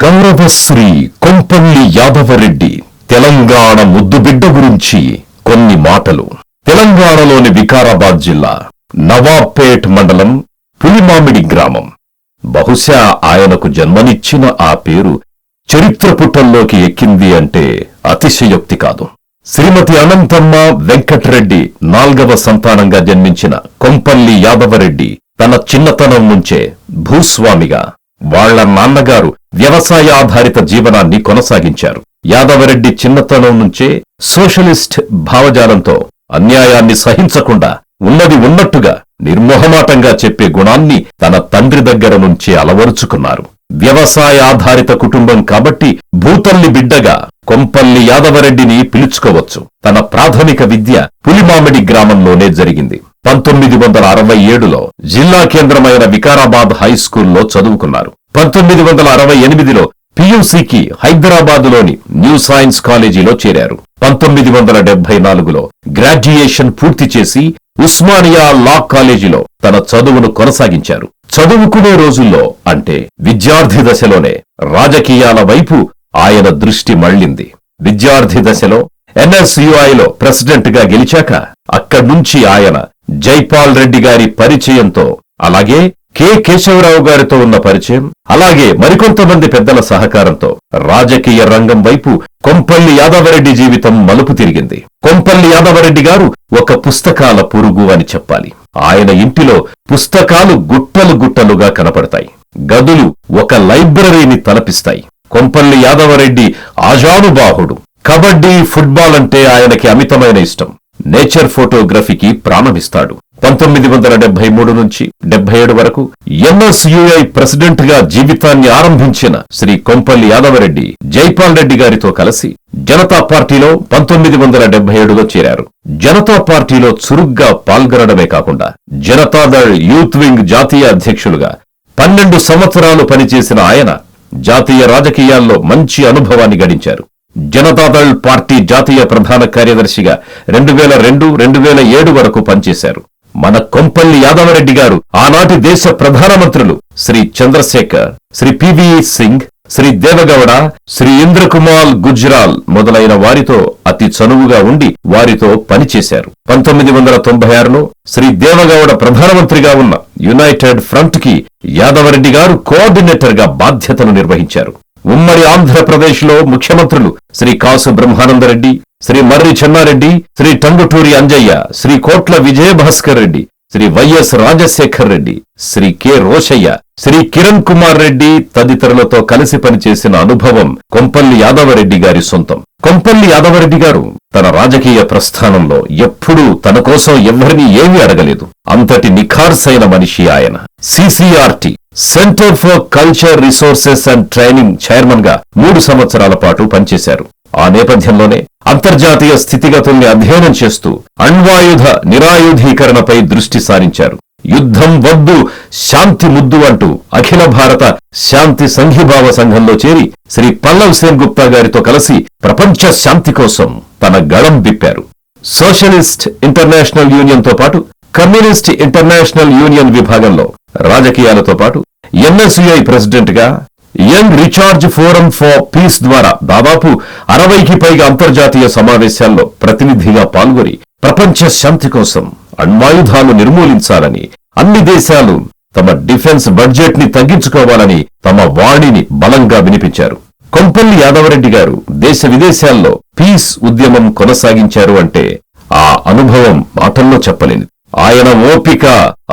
గౌరవశ్రీ కొంపల్లి యాదవరెడ్డి తెలంగాణ ముద్దుబిడ్డ గురించి కొన్ని మాటలు. తెలంగాణలోని వికారాబాద్ జిల్లా నవాబ్పేట్ మండలం పులిమామిడి గ్రామం. బహుశా ఆయనకు జన్మనిచ్చిన ఆ పేరు చరిత్ర పుటల్లోకి ఎక్కింది అంటే అతిశయోక్తి కాదు. శ్రీమతి అనంతమ్మ వెంకటరెడ్డి 4వ సంతానంగా జన్మించిన కొంపల్లి యాదవరెడ్డి తన చిన్నతనం నుంచే భూస్వామిగా, వాళ్ల నాన్నగారు వ్యవసాయాధారిత జీవనాన్ని కొనసాగించారు. యాదవరెడ్డి చిన్నతనం నుంచే సోషలిస్ట్ భావజాలంతో అన్యాయాన్ని సహించకుండా ఉన్నది ఉన్నట్టుగా నిర్మోహమాటంగా చెప్పే గుణాన్ని తన తండ్రి దగ్గర నుంచే అలవరుచుకున్నారు. వ్యవసాయాధారిత కుటుంబం కాబట్టి భూతల్లి బిడ్డగా కొంపల్లి యాదవరెడ్డిని పిలుచుకోవచ్చు. తన ప్రాథమిక విద్య పులిమామిడి గ్రామంలోనే జరిగింది. 1967లో జిల్లా కేంద్రమైన వికారాబాద్ హైస్కూల్లో చదువుకున్నారు. 1968లో పియూసీకి హైదరాబాదులోని న్యూ సైన్స్ కాలేజీలో చేరారు. 1974లో గ్రాడ్యుయేషన్ పూర్తి చేసి ఉస్మానియా లా కాలేజీలో తన చదువును కొనసాగించారు. చదువుకునే రోజుల్లో అంటే విద్యార్థి దశలోనే రాజకీయాల వైపు ఆయన దృష్టి మళ్లింది. విద్యార్థి దశలో NSUIలో ప్రెసిడెంట్గా గెలిచాక అక్కడ్నుంచి ఆయన జైపాల్ రెడ్డి గారి పరిచయంతో, అలాగే కె కేశవరావు గారితో ఉన్న పరిచయం, అలాగే మరికొంతమంది పెద్దల సహకారంతో రాజకీయ రంగం వైపు కొంపల్లి యాదవరెడ్డి జీవితం మలుపు తిరిగింది. కొంపల్లి యాదవరెడ్డి గారు ఒక పుస్తకాల పురుగు అని చెప్పాలి. ఆయన ఇంటిలో పుస్తకాలు గుట్టలు గుట్టలుగా కనపడతాయి. గదులు ఒక లైబ్రరీని తలపిస్తాయి. కొంపల్లి యాదవరెడ్డి ఆజానుబాహుడు. కబడ్డీ, ఫుట్బాల్ అంటే ఆయనకి అమితమైన ఇష్టం. నేచర్ ఫోటోగ్రఫీకి ప్రాణమిస్తాడు. 1973 నుంచి 77 వరకు NSUI ప్రెసిడెంట్ గా జీవితాన్ని ఆరంభించిన శ్రీ కొంపల్లి యాదవరెడ్డి జైపాల్ రెడ్డి గారితో కలిసి జనతా పార్టీలో 1977లో చేరారు. జనతా పార్టీలో చురుగ్గా పాల్గొనడమే కాకుండా జనతాదళ్ యూత్ వింగ్ జాతీయ అధ్యక్షులుగా 12 సంవత్సరాలు పనిచేసిన ఆయన జాతీయ రాజకీయాల్లో మంచి అనుభవాన్ని గడించారు. జనతాదళ్ పార్టీ జాతీయ ప్రధాన కార్యదర్శిగా 2002, 2007 వరకు పనిచేశారు. మన కొంపల్లి యాదవరెడ్డి గారు ఆనాటి దేశ ప్రధానమంత్రులు శ్రీ చంద్రశేఖర్, శ్రీ పివి సింగ్, శ్రీ దేవగౌడ, శ్రీ ఇంద్రకుమార్ గుజ్రాల్ మొదలైన వారితో అతి చనువుగా ఉండి వారితో పనిచేశారు. 1996లో శ్రీ దేవగౌడ ప్రధానమంత్రిగా ఉన్న యునైటెడ్ ఫ్రంట్ కి యాదవరెడ్డి గారు కోఆర్డినేటర్ గా బాధ్యతలు నిర్వహించారు. ఉమ్మడి ఆంధ్రప్రదేశ్లో ముఖ్యమంత్రులు శ్రీ కాసు బ్రహ్మానందరెడ్డి, శ్రీ మర్రి చెన్నారెడ్డి, శ్రీ టంగుటూరి అంజయ్య, శ్రీ కోట్ల విజయభాస్కర్ రెడ్డి, శ్రీ వైఎస్ రాజశేఖర్ రెడ్డి, శ్రీ కె రోషయ్య, శ్రీ కిరణ్ కుమార్ రెడ్డి తదితరులతో కలిసి పనిచేసిన అనుభవం కొంపల్లి యాదవరెడ్డి గారి సొంతం. కొంపల్లి యాదవరెడ్డి గారు తన రాజకీయ ప్రస్థానంలో ఎప్పుడూ తన కోసం ఎవ్వరినీ ఏమీ అడగలేదు. అంతటి నిఖార్సైన మనిషి ఆయన. CCRT centre for culture resources and training chairman గా 3 సంవత్సరాల పాటు పనిచేశారు. ఆ నేపథ్యంలోనే అంతర్జాతీయ స్థితిగతుల్ని అధ్యయనం చేస్తూ అణ్వాయుధ నిరాయుధీకరణపై దృష్టి సారించారు. యుద్ధం వద్దు, శాంతి ముద్దు అంటూ అఖిల భారత శాంతి సంఘీభావ సంఘంలో చేరి శ్రీ పల్లవ్ సేన్ గుప్తా గారితో కలిసి ప్రపంచ శాంతి కోసం తన గళం విప్పారు. సోషలిస్ట్ ఇంటర్నేషనల్ యూనియన్ తో పాటు కమ్యూనిస్ట్ ఇంటర్నేషనల్ యూనియన్ విభాగంలో రాజకీయాలతో పాటు NSUI ప్రెసిడెంట్ గా young recharge forum for piece ద్వారా దాదాపు 60కి పైగా అంతర్జాతీయ సమావేశాల్లో ప్రతినిధిగా పాల్గొని ప్రపంచ శాంతి కోసం అణ్వాయుధాలు నిర్మూలించాలని, అన్ని దేశాలు తమ డిఫెన్స్ బడ్జెట్ ని తగ్గించుకోవాలని తమ వాణిని బలంగా వినిపించారు. కొంపల్లి యాదవరెడ్డి గారు దేశ విదేశాల్లో పీస్ ఉద్యమం కొనసాగించారు అంటే ఆ అనుభవం మాటల్లో చెప్పలేనిది. ఆయన ఓపిక,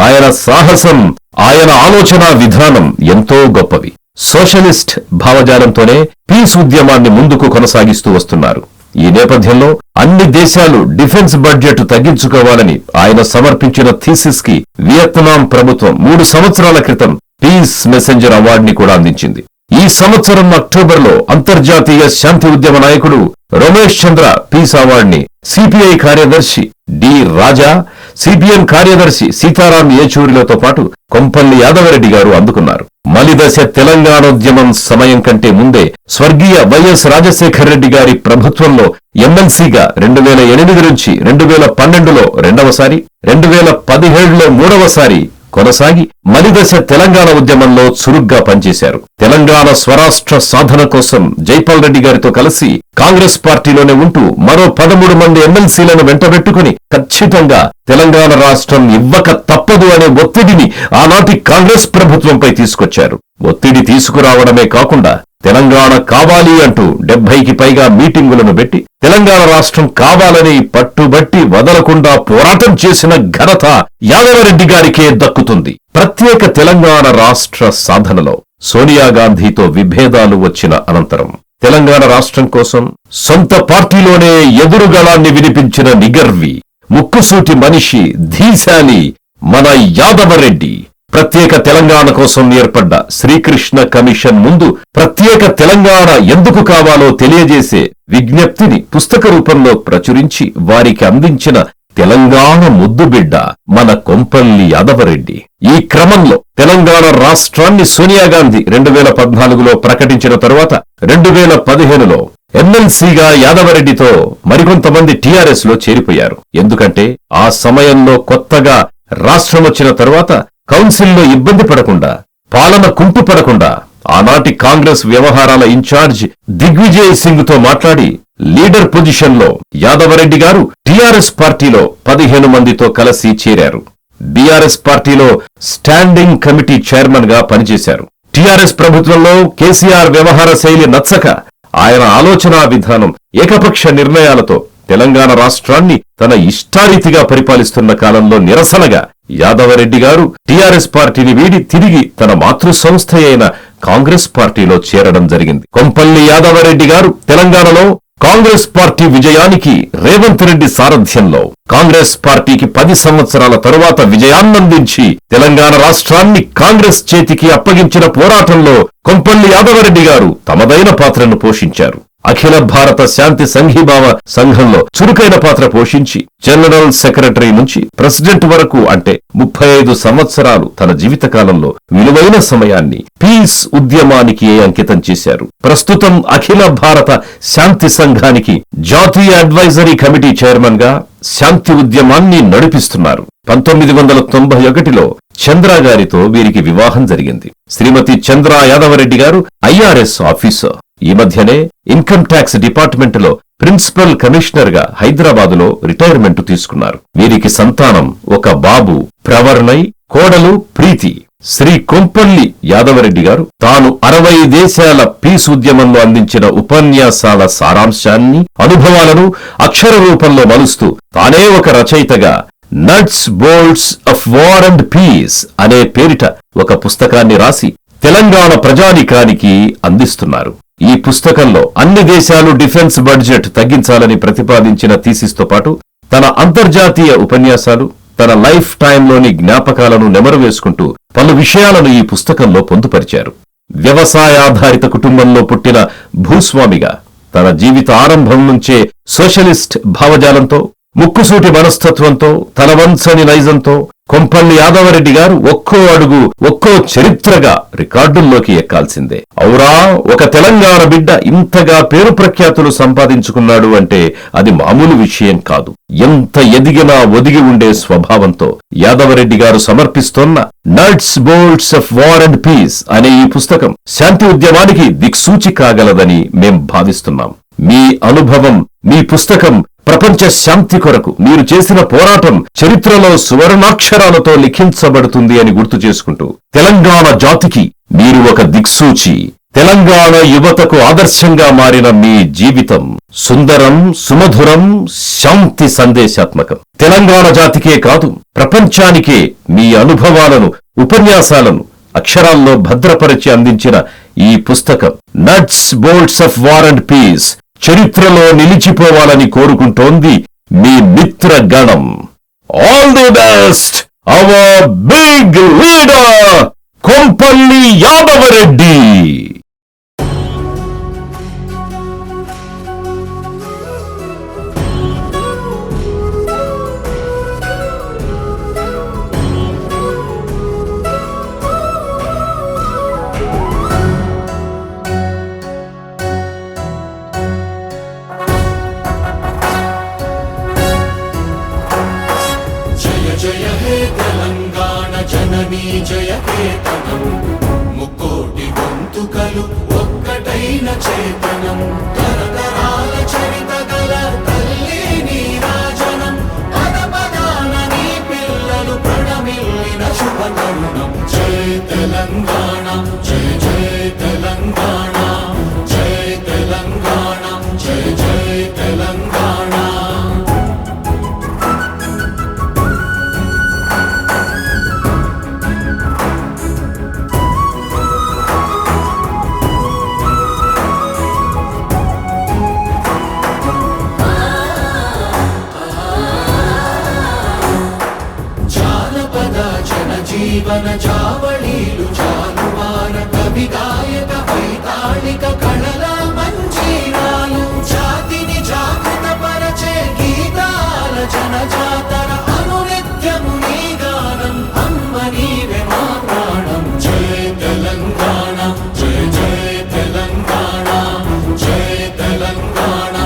ఆయన సాహసం, ఆయన ఆలోచన విధానం ఎంతో గొప్పవి. సోషలిస్ట్ భావజాలంతోనే పీస్ ఉద్యమాన్ని ముందుకు కొనసాగిస్తూ వస్తున్నారు. ఈ నేపథ్యంలో అన్ని దేశాలు డిఫెన్స్ బడ్జెట్ తగ్గించుకోవాలని ఆయన సమర్పించిన థీసిస్ కి వియత్నాం ప్రభుత్వం 3 సంవత్సరాల క్రితం పీస్ మెసెంజర్ అవార్డుని కూడా అందించింది. ఈ సంవత్సరం అక్టోబర్లో అంతర్జాతీయ శాంతి ఉద్యమ నాయకుడు రమేష్ చంద్ర పీస్ అవార్డుని CPI కార్యదర్శి డి రాజా, CPM కార్యదర్శి సీతారాం ఏచూరిలతో పాటు కొంపల్లి యాదవరెడ్డి గారు అందుకున్నారు. మలిదశ తెలంగాణోద్యమం సమయం కంటే ముందే స్వర్గీయ వైఎస్ రాజశేఖర్ రెడ్డి గారి ప్రభుత్వంలో MLCగా 2008 నుంచి 2012లో రెండవసారి, 2017లో మూడవసారి కొనసాగి మలిదశ తెలంగాణ ఉద్యమంలో చురుగ్గా పనిచేశారు. తెలంగాణ స్వరాష్ట్ర సాధన కోసం జైపాల్ రెడ్డి గారితో కలిసి కాంగ్రెస్ పార్టీలోనే ఉంటూ మరో 13 మంది ఎమ్మెల్సీలను వెంటబెట్టుకుని ఖచ్చితంగా తెలంగాణ రాష్ట్రం ఇవ్వక తప్పదు అనే ఒత్తిడిని ఆనాటి కాంగ్రెస్ ప్రభుత్వంపై తీసుకొచ్చారు. ఒత్తిడి తీసుకురావడమే కాకుండా తెలంగాణ కావాలి అంటూ 70కి పైగా మీటింగులను పెట్టి తెలంగాణ రాష్ట్రం కావాలని పట్టుబట్టి వదలకుండా పోరాటం చేసిన ఘనత యాదవరెడ్డి గారికే దక్కుతుంది. ప్రత్యేక తెలంగాణ రాష్ట్ర సాధనలో సోనియా గాంధీతో విభేదాలు వచ్చిన అనంతరం తెలంగాణ రాష్ట్రం కోసం సొంత పార్టీలోనే ఎదురుగళాన్ని వినిపించిన నిగర్వి, ముక్కుసూటి మనిషి, ధీశాలి మన యాదవరెడ్డి ప్రత్యేక తెలంగాణ కోసం ఏర్పడ్డ శ్రీకృష్ణ కమిషన్ ముందు ప్రత్యేక తెలంగాణ ఎందుకు కావాలో తెలియజేసే విజ్ఞప్తిని పుస్తక రూపంలో ప్రచురించి వారికి అందించిన తెలంగాణ ముద్దుబిడ్డ మన కొంపల్లి యాదవరెడ్డి. ఈ క్రమంలో తెలంగాణ రాష్ట్రాన్ని సోనియా గాంధీ 2014లో ప్రకటించిన తరువాత 2015లో ఎమ్మెల్సీగా యాదవరెడ్డితో మరికొంతమంది టీఆర్ఎస్ లో చేరిపోయారు. ఎందుకంటే ఆ సమయంలో కొత్తగా రాష్ట్రం వచ్చిన తరువాత కౌన్సిల్లో ఇబ్బంది పడకుండా, పాలన కుంటుపడకుండా ఆనాటి కాంగ్రెస్ వ్యవహారాల ఇన్ఛార్జ్ దిగ్విజయ్ సింగ్ తో మాట్లాడి లీడర్ పొజిషన్లో యాదవరెడ్డి గారు టీఆర్ఎస్ పార్టీలో 15 మందితో కలిసి చేరారు. బీఆర్ఎస్ పార్టీలో స్టాండింగ్ కమిటీ చైర్మన్ గా పనిచేశారు. టీఆర్ఎస్ ప్రభుత్వంలో కేసీఆర్ వ్యవహార శైలి నచ్చక ఆయన ఆలోచనా విధానం, ఏకపక్ష నిర్ణయాలతో తెలంగాణ రాష్ట్రాన్ని తన ఇష్టారీతిగా పరిపాలిస్తున్న కాలంలో నిరసనగా యాదవరెడ్డి గారు టీఆర్ఎస్ పార్టీని వీడి తిరిగి తన మాతృ సంస్థ అయిన కాంగ్రెస్ పార్టీలో చేరడం జరిగింది. కొంపల్లి యాదవరెడ్డి గారు తెలంగాణలో కాంగ్రెస్ పార్టీ విజయానికి రేవంత్ రెడ్డి సారథ్యంలో కాంగ్రెస్ పార్టీకి 10 సంవత్సరాల తరువాత విజయాన్నందించి తెలంగాణ రాష్ట్రాన్ని కాంగ్రెస్ చేతికి అప్పగించిన పోరాటంలో కొంపల్లి యాదవరెడ్డి గారు తమదైన పాత్రను పోషించారు. అఖిల భారత శాంతి సంఘీభావ సంఘంలో చురుకైన పాత్ర పోషించి జనరల్ సెక్రటరీ నుంచి ప్రెసిడెంట్ వరకు అంటే 35 సంవత్సరాలు తన జీవితకాలంలో విలువైన సమయాన్ని పీస్ ఉద్యమానికి అంకితం చేశారు. ప్రస్తుతం అఖిల భారత శాంతి సంఘానికి జాతీయ అడ్వైజరీ కమిటీ చైర్మన్ గా శాంతి ఉద్యమాన్ని నడిపిస్తున్నారు. 1991లో చంద్ర గారితో వీరికి వివాహం జరిగింది. శ్రీమతి చంద్ర యాదవరెడ్డి గారు ఐఆర్ఎస్ ఆఫీసర్. ఈ మధ్యనే ఇన్కమ్ ట్యాక్స్ డిపార్ట్మెంట్ లో ప్రిన్సిపల్ కమిషనర్ గా హైదరాబాదులో రిటైర్మెంట్ తీసుకున్నారు. వీరికి సంతానం ఒక బాబు ప్రవర్ణయ్, కోడలు ప్రీతి. శ్రీ కొంపల్లి యాదవరెడ్డి గారు తాను 60 దేశాల పీస్ ఉద్యమంలో అందించిన ఉపన్యాసాల సారాంశాన్ని, అనుభవాలను అక్షర రూపంలో మలుస్తూ తానే ఒక రచయితగా nuts bolts of war and peace అనే పేరిట ఒక పుస్తకాన్ని రాసి తెలంగాణ ప్రజానికానికి అందిస్తున్నారు. ఈ పుస్తకంలో అన్ని దేశాలు డిఫెన్స్ బడ్జెట్ తగ్గించాలని ప్రతిపాదించిన థీసిస్తో పాటు తన అంతర్జాతీయ ఉపన్యాసాలు, తన లైఫ్ టైంలోని జ్ఞాపకాలను నెమరు వేసుకుంటూ పలు విషయాలను ఈ పుస్తకంలో పొందుపరిచారు. వ్యవసాయాధారిత కుటుంబంలో పుట్టిన భూస్వామిగా తన జీవిత ఆరంభం నుంచే సోషలిస్ట్ భావజాలంతో, ముక్కుసూటి మనస్తత్వంతో, తలవంచని నైజంతో కొంపల్లి యాదవరెడ్డి గారు ఒక్కో అడుగు ఒక్కో చరిత్రగా రికార్డుల్లోకి ఎక్కాల్సిందే. ఔరా, ఒక తెలంగాణ బిడ్డ ఇంతగా పేరు ప్రఖ్యాతులు సంపాదించుకున్నాడు అంటే అది మామూలు విషయం కాదు. ఎంత ఎదిగినా ఒదిగి ఉండే స్వభావంతో యాదవరెడ్డి గారు సమర్పిస్తోన్న nuts bolts of war and peace అనే ఈ పుస్తకం శాంతి ఉద్యమానికి దిక్సూచి కాగలదని మేం భావిస్తున్నాం. మీ అనుభవం, మీ పుస్తకం ప్రపంచ శాంతి కొరకు మీరు చేసిన పోరాటం చరిత్రలో సువర్ణాక్షరాలతో లిఖించబడుతుంది అని గుర్తు చేసుకుంటూ తెలంగాణ జాతికి మీరు ఒక దిక్సూచి. తెలంగాణ యువతకు ఆదర్శంగా మారిన మీ జీవితం సుందరం, సుమధురం, శాంతి సందేశాత్మకం. తెలంగాణ జాతికే కాదు ప్రపంచానికే మీ అనుభవాలను, ఉపన్యాసాలను అక్షరాల్లో భద్రపరిచి అందించిన ఈ పుస్తకం nuts bolts of war and peace చరిత్రలో నిలిచిపోవాలని కోరుకుంటోంది మీ మిత్ర గణం. All the best our big leader Kompalli Yadava Reddy. జయ హే తెలంగాణ జనని జననీ జయకేతనం ముక్కోటి గొంతుకలు ఒక్కటైన చేతనం తరతరాల చరిత గల తల్లి నీరాజనం పద పదాన నీ పిల్లలు ప్రణమిల్లిన శుభ తరుణం జయ తెలంగాణ జయ జయ తెలంగాణ జయ తెలంగాణ జయ జయ తెలంగాణ జీవన జావళీలు జాలువార కవి గాయక వైతాళిక కళల మంజీరాలు జాతిని జాగృత పరచే గీతాల జనజాతర అనునిత్యము నీ గానం అమ్మ నీవే మా ప్రాణం జయ తెలంగాణ జయ జయ తెలంగాణ జయ తెలంగాణ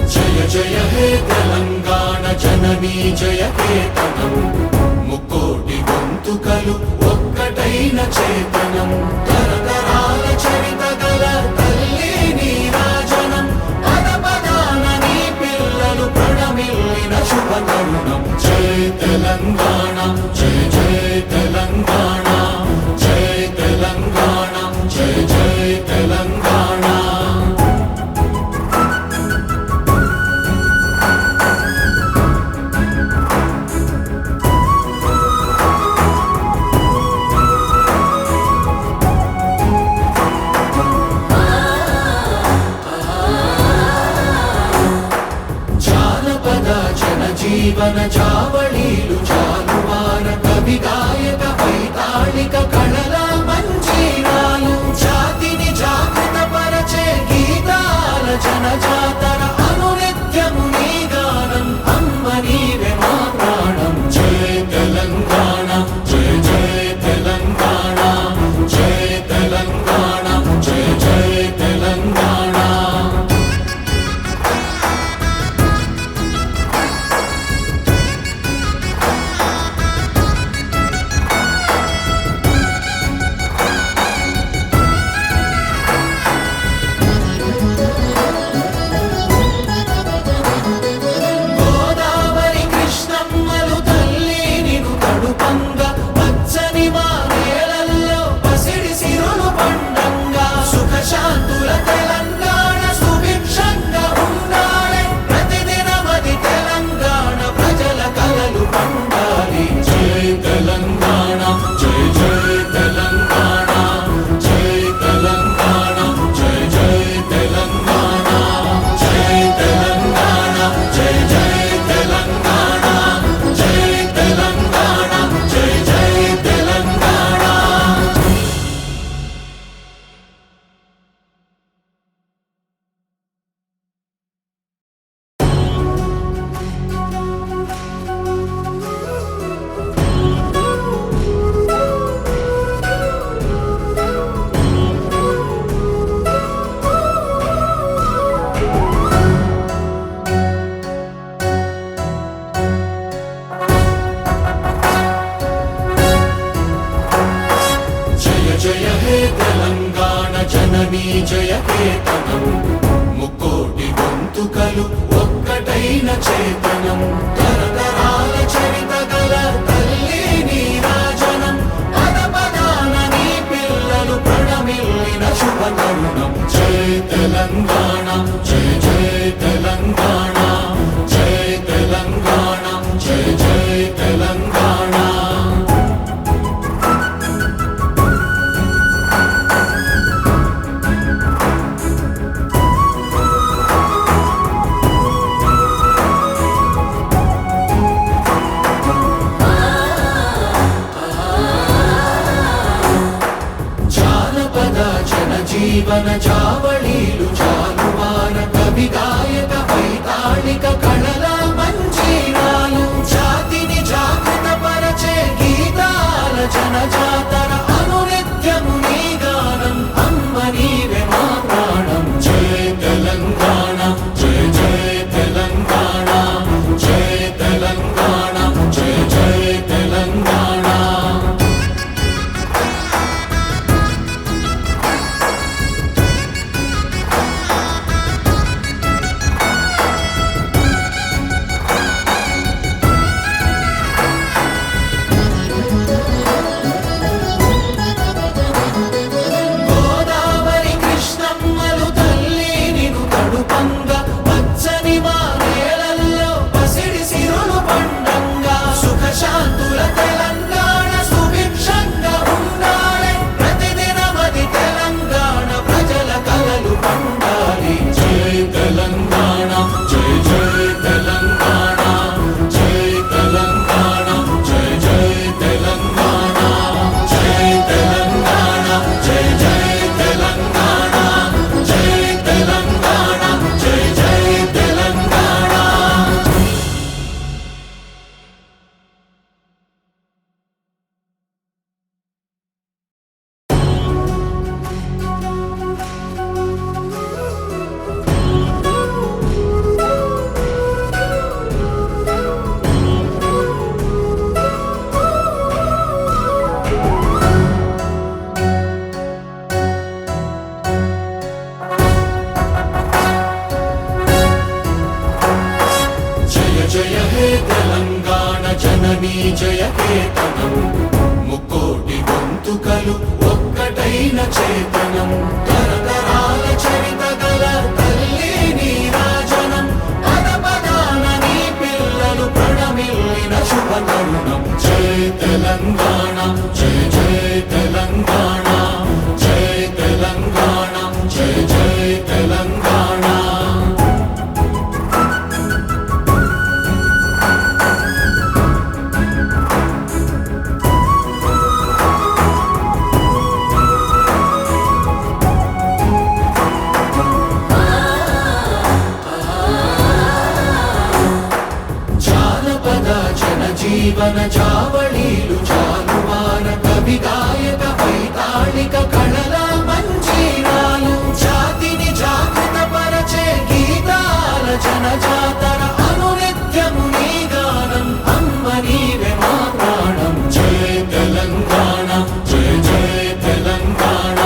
జయ జయ తెలంగాణ జననీ జయకేతనం ముక్కోటి గొంతుకలు ఒక్కటైన చేతనం తరతరాల చరిత గల తల్లి నీరాజనం పద పదాన నీ పిల్లలు ప్రణమిల్లిన శుభ తరుణం జయ తెలంగాణ జయ జయ తెలంగాణ జయ తెలంగాణ జయ జయ తెలంగాణ జీవన జావళీలు జాలువార కవి గాయక వైతాళిక కళల మంజీరాలు జాతిని జాగృత పరచే గీతాల జనజాతర అనునిత్యము నీ గానం అమ్మ నీవే మా ప్రాణం జయ తెలంగాణ జయ జయ తెలంగాణ జయ తెలంగాణ జయ జయ తెలంగాణ గొంతుకలు ఒక్కటైన చేతనం తరతరాల చరిత గల తల్లి నీరాజనం పద పదాన నీ పిల్లలు ప్రణమిల్లిన శుభ తరుణం జై తెలంగాణ జై జై తెలంగాణ జై తెలంగాణ జై జై తెలంగాణ జీవన జావళీలు జాలువార కవి గాయక వైతాళిక కళల మంజీరాలు జాతిని జాగృత పరచే గీతాల జనజాతర అనునిత్యము నీ గానం అమ్మ నీవే మా ప్రాణం జై తెలంగాణ జై జై తెలంగాణ జై తెలంగాణ జై జై తెలంగాణ శాంతుల తెలంగాణ సుభిక్షంగా ఉండాలి ప్రతిదినమది తెలంగాణ ప్రజల కలలు పండాలి జై తెలంగాణ జై జై తెలంగాణ జై తెలంగాణ జై జై తెలంగాణ జై తెలంగాణ జై జై తెలంగాణ జై తెలంగాణ జై జై తెలంగాణ జయ హే తెలంగాణ జననీ జయ కేతనం ముక్కోటి గొంతుకలు ఒక్కటైన చేతనం తరతరాల చరిత గల తల్లి నీరాజనం పద పదాన నీ పిల్లలు ప్రణమిల్లిన శుభ తరుణం జై తెలంగాణ జై జై తెలంగాణ జై తెలంగాణ జై జై తెలంగాణ జీవన జావళీలు జాలువార కవి గాయక వైతాళిక కళల మంజీరాలు జాతిని జాగృత పరచే గీతాల జనజాతర అనునిత్యము నీ గానం అమ్మ నీవే మా ప్రాణం జై తెలంగాణ జై జై తెలంగాణ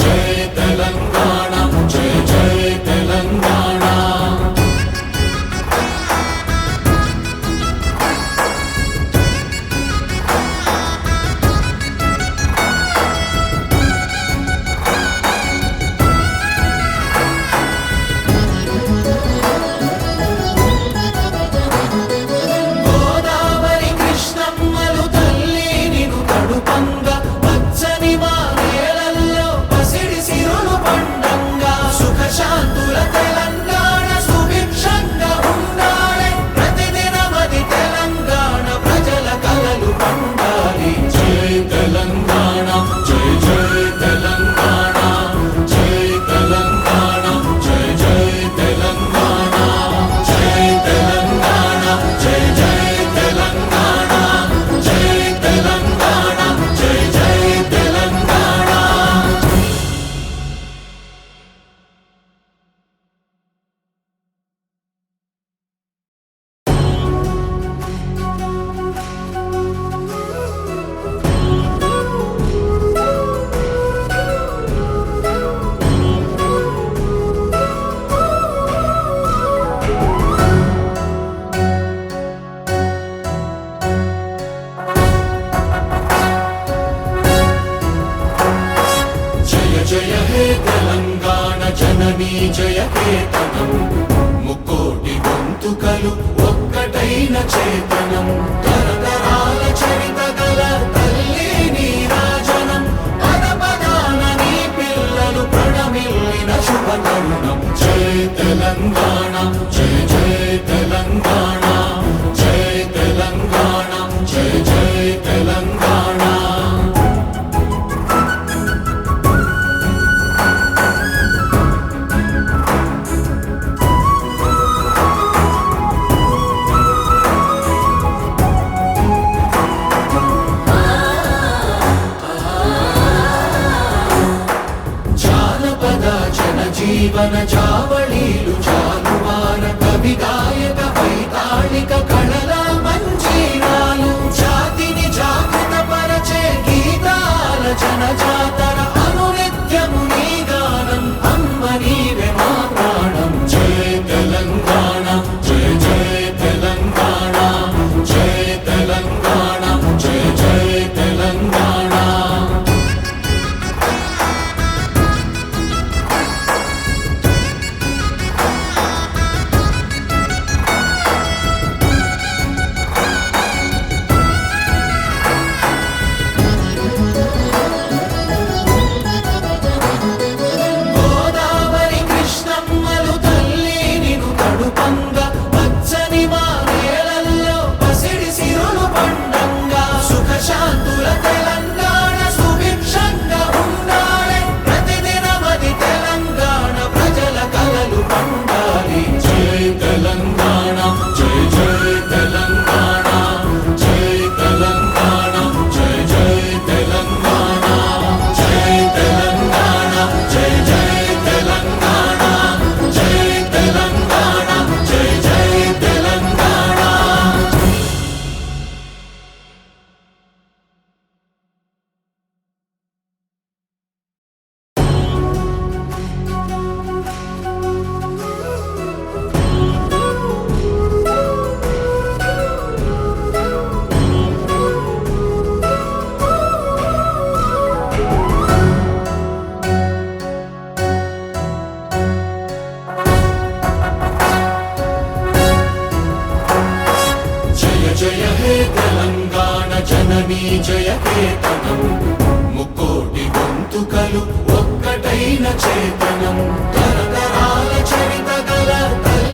జై తెలంగాణ జై జై తెలంగాణ చేతనం తరతరాల చరిత గల తల్లి నీరాజనం పద పదాన నీ పిల్లలు ప్రణమిల్లిన శుభ తరుణం జై తెలంగాణ జై జై తెలంగాణ జై తెలంగాణ జై జై తెలంగాణ జీవన జావళీలు జాలువార కవి గాయక వైతాళిక కళల మంజీరాలు జాతిని జాగృత పరచే గీతాల జనజాతర అనునిత్యము నీ గానం అమ్మ నీవే మా ప్రాణం జై తెలంగాణ జై జై తెలంగాణ జై తెలంగాణ జై జై తెలంగాణ శాంతుల తెలంగాణ సుభిక్షంగా ఉండాలి ప్రతిదినమది తెలంగాణ ప్రజల కలలు పండాలి జై తెలంగాణ జై జై తెలంగాణ జై తెలంగాణ జై జై తెలంగాణ జై తెలంగాణ జై జై తెలంగాణ జై తెలంగాణ జై జై తెలంగాణ జయ హే తెలంగాణ జననీ జయ కేతనం ముక్కోటి గొంతుకలు ఒక్కటైన చేతనం తరతరాల చరిత